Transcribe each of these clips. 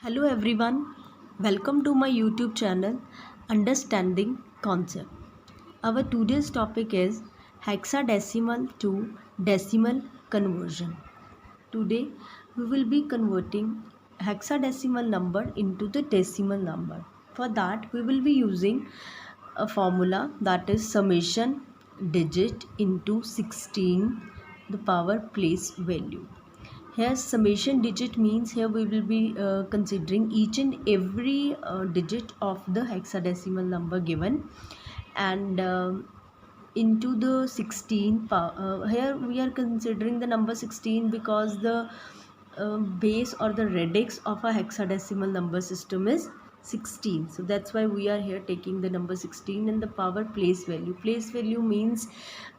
Hello everyone, welcome to my YouTube channel Understanding Concept. Our today's topic is hexadecimal to decimal conversion. Today we will be converting hexadecimal number into the decimal number. For that we will be using a formula, that is summation digit into 16 the power place value. Here summation digit means here we will be considering each and every digit of the hexadecimal number given, and into the 16 here we are considering the number 16 because the base or the radix of a hexadecimal number system is 16. So that's why we are here taking the number 16 in the power place value. Place value means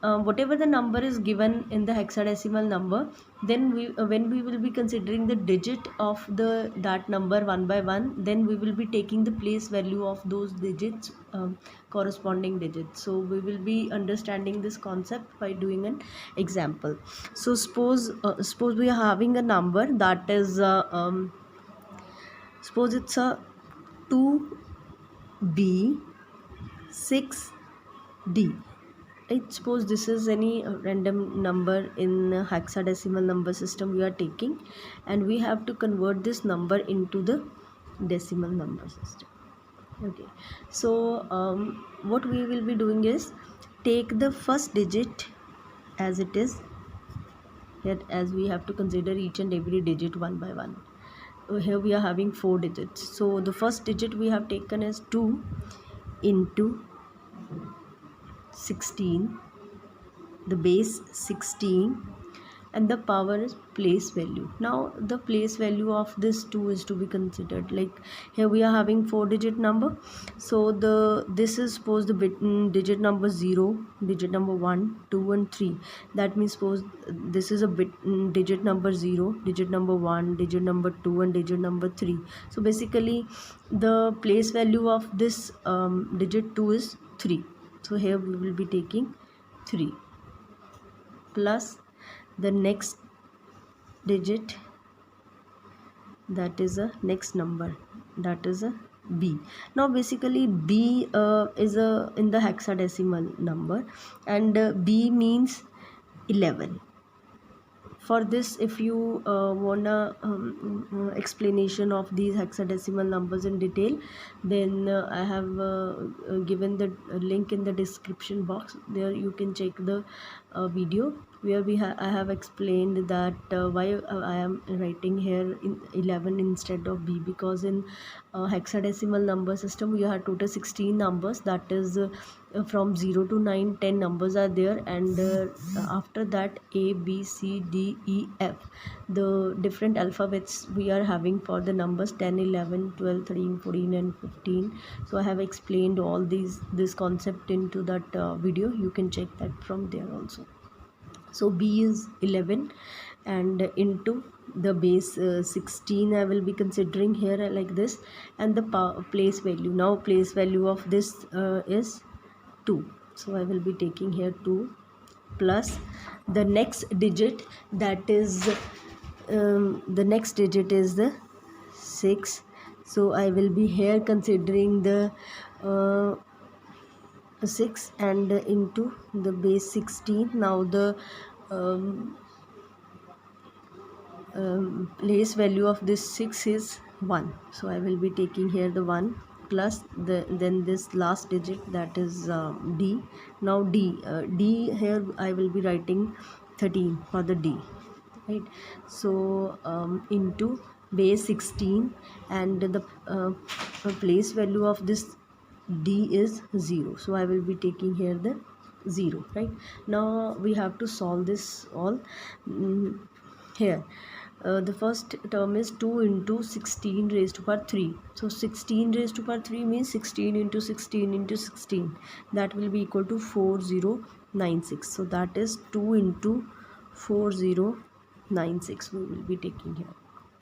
whatever the number is given in the hexadecimal number, then we when we will be considering the digit of the that number one by one, then we will be taking the place value of those digits, corresponding digits. So we will be understanding this concept by doing an example. So suppose we are having a number that is suppose it's a 2b 6d, right? Suppose this is any random number in hexadecimal number system we are taking, and we have to convert this number into the decimal number system. Okay, so what we will be doing is take the first digit as it is here, as we have to consider each and every digit one by one. Here we are having 4 digits, so the first digit we have taken is 2 into 16, the base 16, and the power is place value. Now the place value of this 2 is to be considered. Like here we are having 4 digit number, so this is suppose the digit number 0, digit number 1, 2 and 3. That means suppose this is a digit number 0, digit number 1, digit number 2 and digit number 3. So basically the place value of this digit 2 is 3. So here we will be taking 3 plus the next digit, that is a next number, that is a b. Now basically b is a in the hexadecimal number, and b means 11. For this, if you wanna explanation of these hexadecimal numbers in detail, then I have given the link in the description box. There you can check the video where I have explained that why I am writing here in 11 instead of b, because in hexadecimal number system we have total 16 numbers, that is from 0 to 9 10 numbers are there, and after that a b c d e f, the different alphabets we are having for the numbers 10 11 12 13 14 and 15. So I have explained all this concept into that video. You can check that from there also. So b is 11 and into the base 16 I will be considering here like this, and the place value. Now place value of this is 2, so I will be taking here 2 plus the next digit, that is the next digit is the 6. So I will be here considering the 6 and into the base 16. Now the place value of this 6 is 1, so I will be taking here the 1 plus then this last digit, that is d. Now d here I will be writing 13 for the d, right? So into base 16, and the place value of this d is 0, so I will be taking here the 0, right? Now we have to solve this all. Here the first term is 2 into 16 raised to power 3. So 16 raised to power 3 means 16 into 16 into 16, that will be equal to 4096. So that is 2 into 4096 we will be taking here,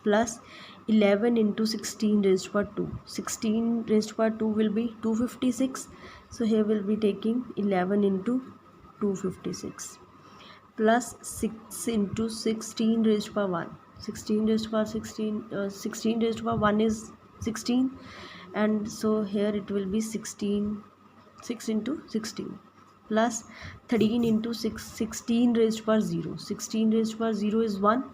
plus 11 into 16 raised to power 2. 16 raised to power 2 will be 256. So here we'll be taking 11 into 256 plus 6 into 16 raised to power 1. 16 raised to power 16, 16 raised to power 1 is 16, and so here it will be 16, 6 into 16 plus 13 into 6, 16 raised to power 0, 16 raised to power 0 is 1,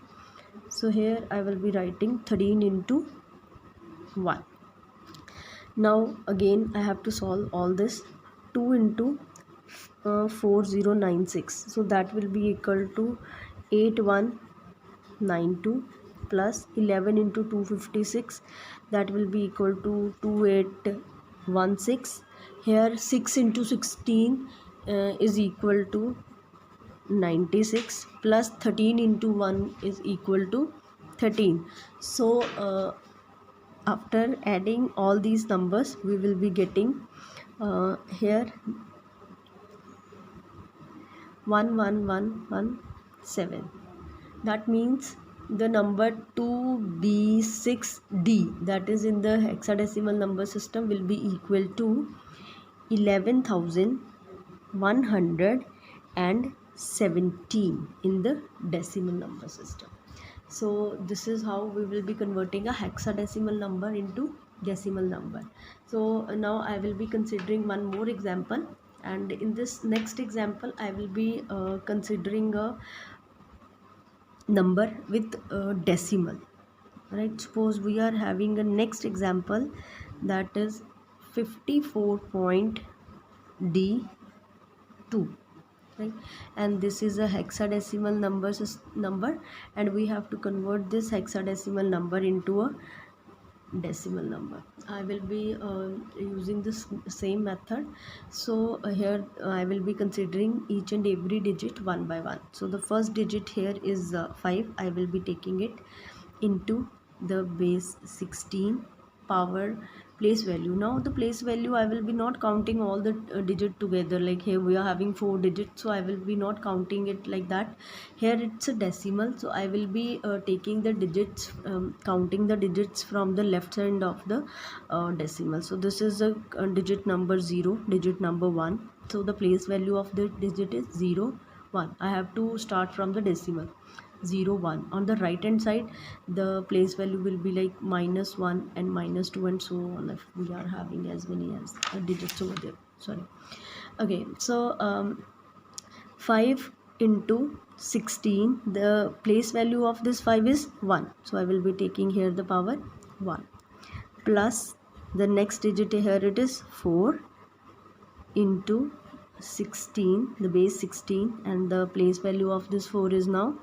so here I will be writing 13 into 1. Now again I have to solve all this. 2 into 4096, so that will be equal to 8192 plus 11 into 256, that will be equal to 2816. Here 6 into 16 is equal to 96 plus 13 into 1 is equal to 13. So after adding all these numbers we will be getting here 11117. That means the number 2b6d, that is in the hexadecimal number system, will be equal to 11,117 in the decimal number system. So this is how we will be converting a hexadecimal number into decimal number. So now I will be considering one more example, and in this next example I will be considering a number with decimal, right? Suppose we are having a next example, that is 54.d2, right? And this is a hexadecimal number, and we have to convert this hexadecimal number into a decimal number. I will be using this same method. So here I will be considering each and every digit one by one. So the first digit here is 5. I will be taking it into the base 16 power place value. Now the place value, I will be not counting all the digit together, like here we are having 4 digits, so I will be not counting it like that. Here it's a decimal, so I will be taking the digits, counting the digits from the left side of the decimal. So this is a digit number 0, digit number 1, so the place value of the digit is 0 1. I have to start from the decimal 0 1. On the right hand side the place value will be like -1 and -2 and so on, if we are having as many as digits over there. Sorry. Okay, so 5 into 16, the place value of this 5 is 1, so I will be taking here the power 1 plus the next digit here, it is 4 into 16, the base 16, and the place value of this 4 is now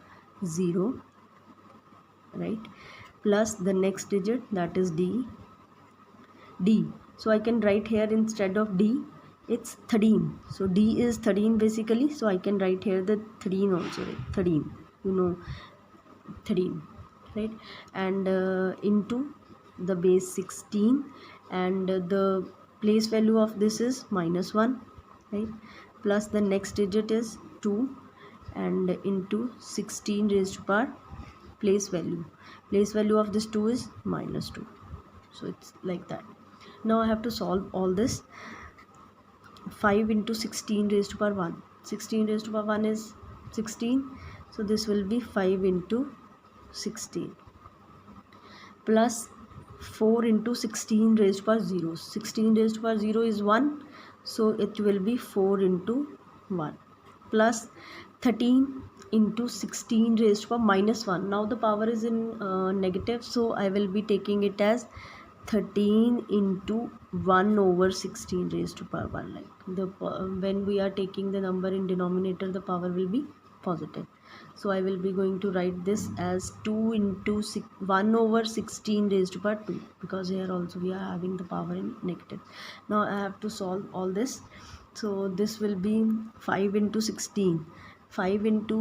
0, right? Plus the next digit, that is d. So I can write here instead of d it's 13, so d is 13 basically, so I can write here the 13 also, right? 13, 13, right? And into the base 16, and the place value of this is -1, right? Plus the next digit is 2, and into 16 raised to power place value of this 2 is -2, so it's like that. Now I have to solve all this. 5 into 16 raised to power 1, 16 raised to power 1 is 16, so this will be 5 into 16 plus 4 into 16 raised to power 0, 16 raised to power 0 is 1, so it will be 4 into 1 plus 13 into 16 raised to power -1. Now the power is in negative, so I will be taking it as 13 into 1 over 16 raised to power 1. Like the when we are taking the number in denominator, the power will be positive, so I will be going to write this as 2 into 1 over 16 raised to power 2, because here also we are having the power in negative. Now I have to solve all this. So this will be 5 into 16. 5 into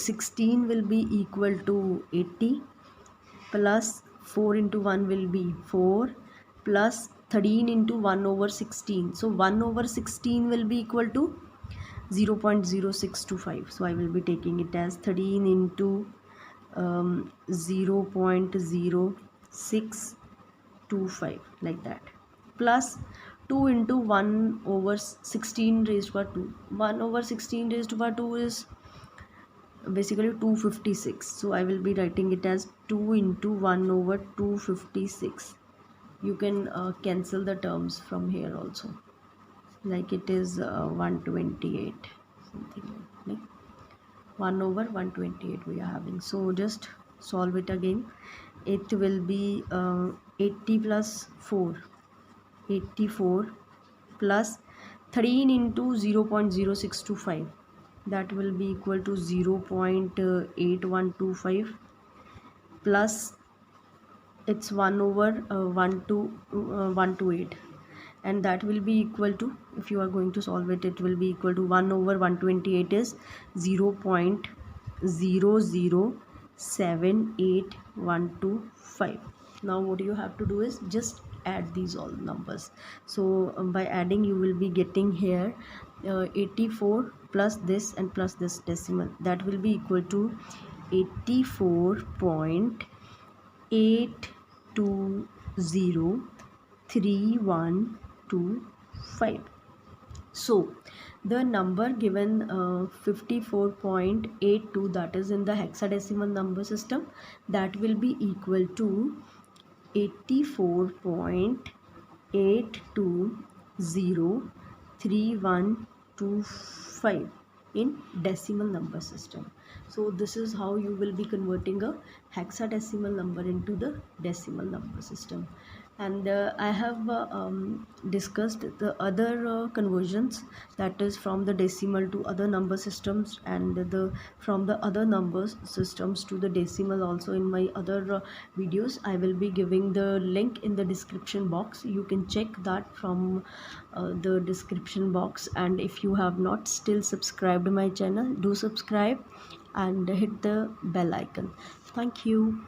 16 will be equal to 80, plus 4 into 1 will be 4, plus 13 into 1 over 16. So 1 over 16 will be equal to 0.0625. So I will be taking it as 13 into 0.0625, like that, plus 2 into 1 over 16 raised to power 2. 1 over 16 raised to power 2 is basically 256. So I will be writing it as 2 into 1 over 256. You can cancel the terms from here also, like it is 128 something like 1 over 128 we are having. So just solve it again. It will be 80 plus 4, 84 plus 13 into 0.0625, that will be equal to 0.8125 plus it's 1 over 128, and that will be equal to, if you are going to solve it, it will be equal to 1 over 128 is 0.0078125. now what you have to do is just add these all numbers. So by adding you will be getting here 84 plus this and plus this decimal, that will be equal to 84.8203125. So the number given 54.82, that is in the hexadecimal number system, that will be equal to 84.8203125 in decimal number system. So this is how you will be converting a hexadecimal number into the decimal number system. And I have discussed the other conversions, that is from the decimal to other number systems, and the from the other numbers systems to the decimal also in my other videos. I will be giving the link in the description box. You can check that from the description box. And if you have not still subscribed my channel, do subscribe and hit the bell icon. Thank you.